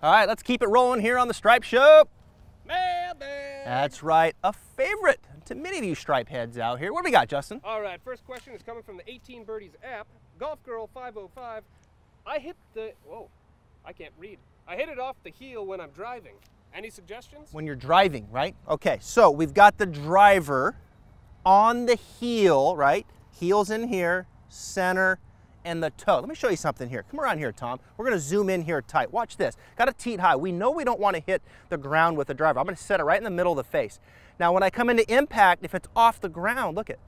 All right, let's keep it rolling here on the Stripe Show. Mailbag. That's right, a favorite to many of you Stripe heads out here. What do we got, Justin? All right, first question is coming from the 18 Birdies app. Golf Girl 505. I hit it off the heel when I'm driving. Any suggestions? When you're driving, right? Okay, so we've got the driver on the heel, right? Heel's in here, center, and the toe. Let me show you something here. Come around here, Tom. We're gonna zoom in here tight. Watch this. Got a teed high. We know we don't want to hit the ground with the driver. I'm gonna set it right in the middle of the face. Now, when I come into impact, if it's off the ground, look it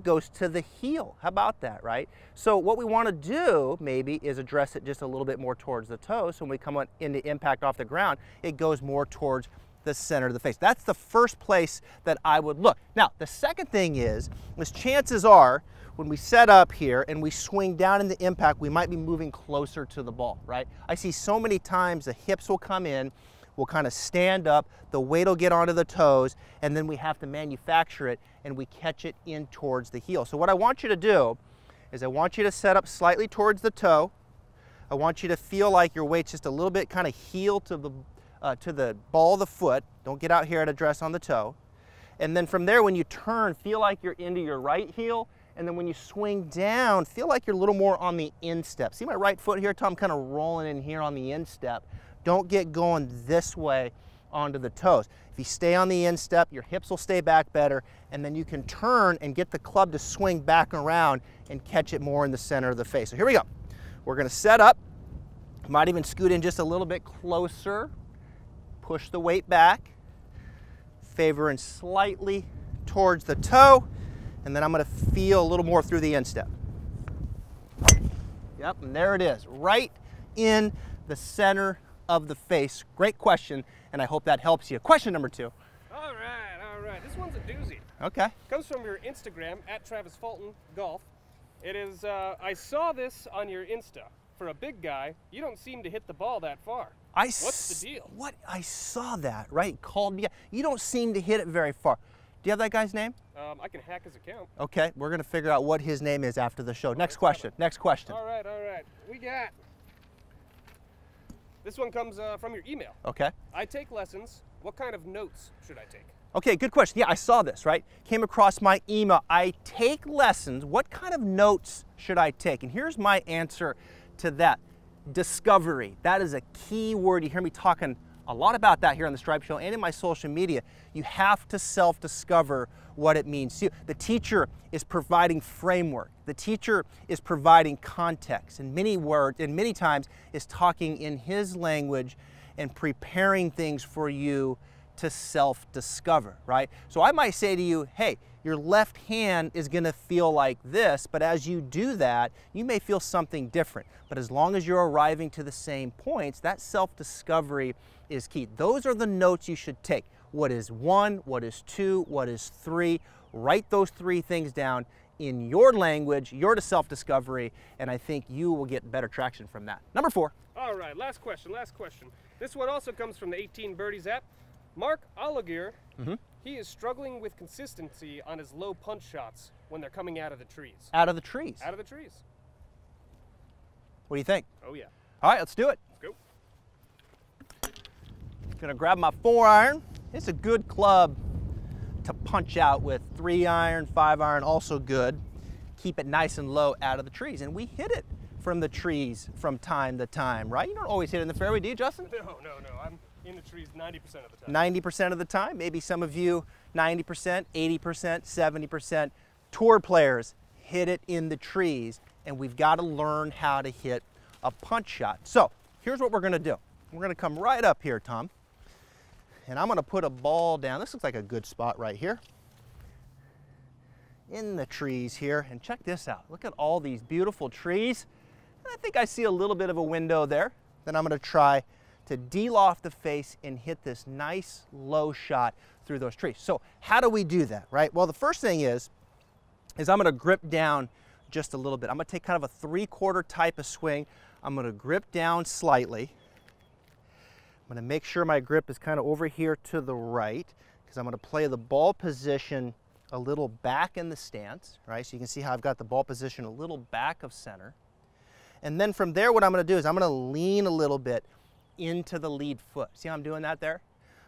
goes to the heel. How about that, right? So what we want to do maybe is address it just a little bit more towards the toe. So when we come into impact off the ground, it goes more towards the center of the face. That's the first place that I would look. Now, the second thing is chances are when we set up here and we swing down into impact, we might be moving closer to the ball, right? I see so many times the hips will come in, we'll kind of stand up, the weight will get onto the toes, and then we have to manufacture it and we catch it in towards the heel. So what I want you to do is I want you to set up slightly towards the toe. I want you to feel like your weight's just a little bit kind of heel to the ball of the foot. Don't get out here at address on the toe. And then from there, when you turn, feel like you're into your right heel. And then when you swing down, feel like you're a little more on the instep. See my right foot here, Tom, kind of rolling in here on the instep. Don't get going this way onto the toes. If you stay on the instep, your hips will stay back better, and then you can turn and get the club to swing back around and catch it more in the center of the face. So here we go. We're gonna set up. Might even scoot in just a little bit closer. Push the weight back. Favoring slightly towards the toe. And then I'm gonna feel a little more through the instep. Yep, and there it is, right in the center of the face. Great question, and I hope that helps you. Question number 2. All right. This one's a doozy. Okay. Comes from your Instagram, @TravisFulton Golf. It is, I saw this on your Insta. For a big guy, you don't seem to hit the ball that far. What's the deal? I saw that, right? Called me. You don't seem to hit it very far. Do you have that guy's name? I can hack his account. Okay, we're gonna figure out what his name is after the show. Next question. All right. We got, this one comes from your email. Okay. I take lessons. What kind of notes should I take? Okay, good question. Yeah, I saw this, right? Came across my email. I take lessons. What kind of notes should I take? And here's my answer to that. Discovery. That is a key word. You hear me talking a lot about that here on the Stripe Show and in my social media. You have to self-discover what it means to you. The teacher is providing framework. The teacher is providing context. And many words, and many times is talking in his language and preparing things for you to self-discover, right? So I might say to you, hey, your left hand is gonna feel like this, but as you do that, you may feel something different. But as long as you're arriving to the same points, that self-discovery is key. Those are the notes you should take. What is 1, what is 2, what is 3? Write those 3 things down in your language, your self-discovery, and I think you will get better traction from that. Number 4. All right, last question. This one also comes from the 18 Birdies app. Mark Allegier, he is struggling with consistency on his low punch shots when they're coming out of the trees. Out of the trees? Out of the trees. What do you think? Oh, yeah. All right, let's do it. Let's go. Gonna grab my 4-iron. It's a good club to punch out with. 3-iron, 5-iron, also good. Keep it nice and low out of the trees. And we hit it from the trees from time to time, right? You don't always hit it in the fairway, do you, Justin? No. I'm in the trees 90% of the time. 90% of the time. Maybe some of you 90%, 80%, 70%. Tour players hit it in the trees, and we've got to learn how to hit a punch shot. So here's what we're gonna do. We're gonna come right up here, Tom, and I'm gonna put a ball down. This looks like a good spot right here in the trees here, and check this out. Look at all these beautiful trees. And I think I see a little bit of a window there. Then I'm gonna try to deal off the face and hit this nice low shot through those trees. So how do we do that, right? Well, the first thing is I'm gonna grip down just a little bit. I'm gonna take kind of a 3/4 type of swing. I'm gonna grip down slightly. I'm gonna make sure my grip is kind of over here to the right, because I'm gonna play the ball position a little back in the stance, right? So you can see how I've got the ball position a little back of center. And then from there, what I'm gonna do is I'm gonna lean a little bit into the lead foot. See how I'm doing that there?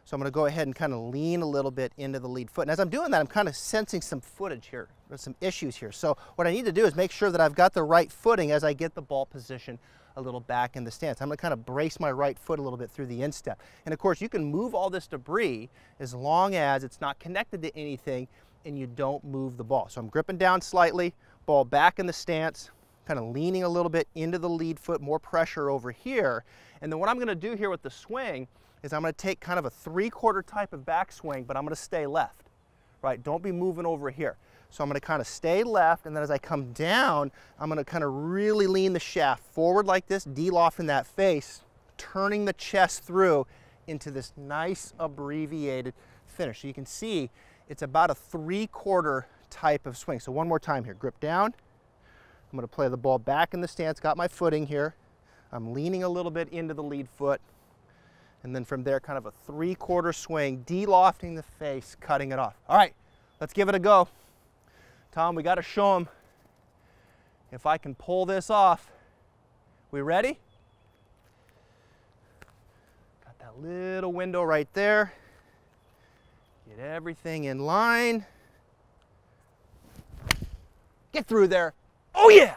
So I'm going to go ahead and kind of lean a little bit into the lead foot. And as I'm doing that, I'm kind of sensing some footage here. There's some issues here. So what I need to do is make sure that I've got the right footing as I get the ball position a little back in the stance. I'm going to kind of brace my right foot a little bit through the instep. And of course, you can move all this debris as long as it's not connected to anything and you don't move the ball. So I'm gripping down slightly, ball back in the stance, kind of leaning a little bit into the lead foot, more pressure over here. And then what I'm going to do here with the swing is I'm going to take kind of a 3/4 type of backswing, but I'm going to stay left, right? Don't be moving over here. So I'm going to kind of stay left, and then as I come down, I'm going to kind of really lean the shaft forward like this, de-lofting that face, turning the chest through into this nice abbreviated finish. So you can see it's about a 3/4 type of swing. So one more time here, grip down. I'm going to play the ball back in the stance, got my footing here. I'm leaning a little bit into the lead foot. And then from there, kind of a 3/4 swing, de-lofting the face, cutting it off. All right, let's give it a go. Tom, we got to show them if I can pull this off. We ready? Got that little window right there. Get everything in line. Get through there. Oh yeah!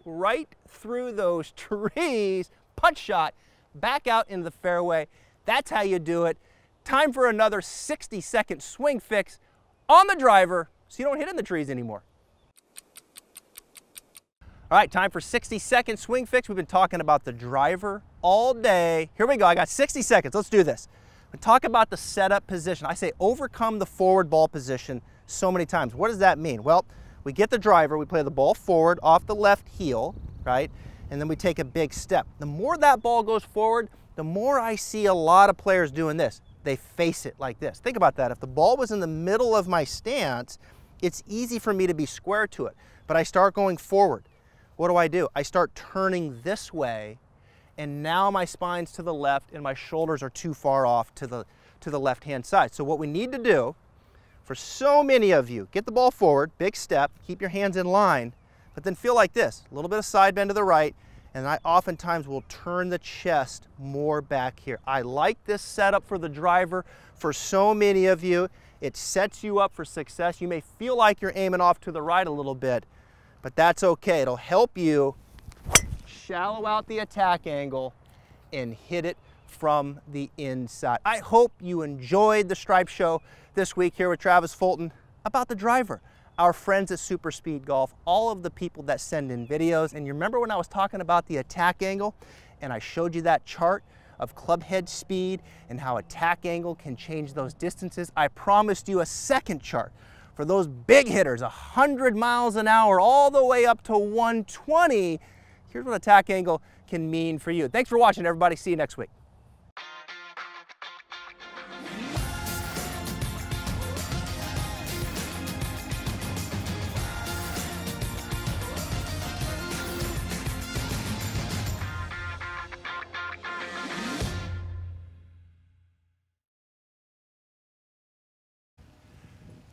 Right through those trees. Putt shot. Back out into the fairway. That's how you do it. Time for another 60-second swing fix on the driver so you don't hit in the trees anymore. All right, time for 60-second swing fix. We've been talking about the driver all day. Here we go. I got 60 seconds. Let's do this. We talk about the setup position. I say overcome the forward ball position so many times. What does that mean? Well, we get the driver, we play the ball forward off the left heel, right? And then we take a big step. The more that ball goes forward, the more I see a lot of players doing this. They face it like this. Think about that. If the ball was in the middle of my stance, it's easy for me to be square to it. But I start going forward. What do? I start turning this way, and now my spine's to the left and my shoulders are too far off to the left-hand side. So what we need to do, for so many of you, get the ball forward, big step, keep your hands in line, but then feel like this, a little bit of side bend to the right, and I oftentimes will turn the chest more back here. I like this setup for the driver. For so many of you, it sets you up for success. You may feel like you're aiming off to the right a little bit, but that's okay. It'll help you shallow out the attack angle and hit it from the inside. I hope you enjoyed the Stripe Show this week here with Travis Fulton about the driver. Our friends at Super Speed Golf, all of the people that send in videos. And you remember when I was talking about the attack angle and I showed you that chart of club head speed and how attack angle can change those distances? I promised you a second chart for those big hitters, 100 miles an hour all the way up to 120. Here's what attack angle can mean for you. Thanks for watching, everybody. See you next week.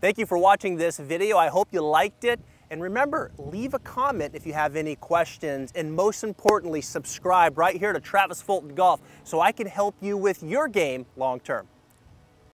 Thank you for watching this video. I hope you liked it. And remember, leave a comment if you have any questions. And most importantly, subscribe right here to Travis Fulton Golf so I can help you with your game long term.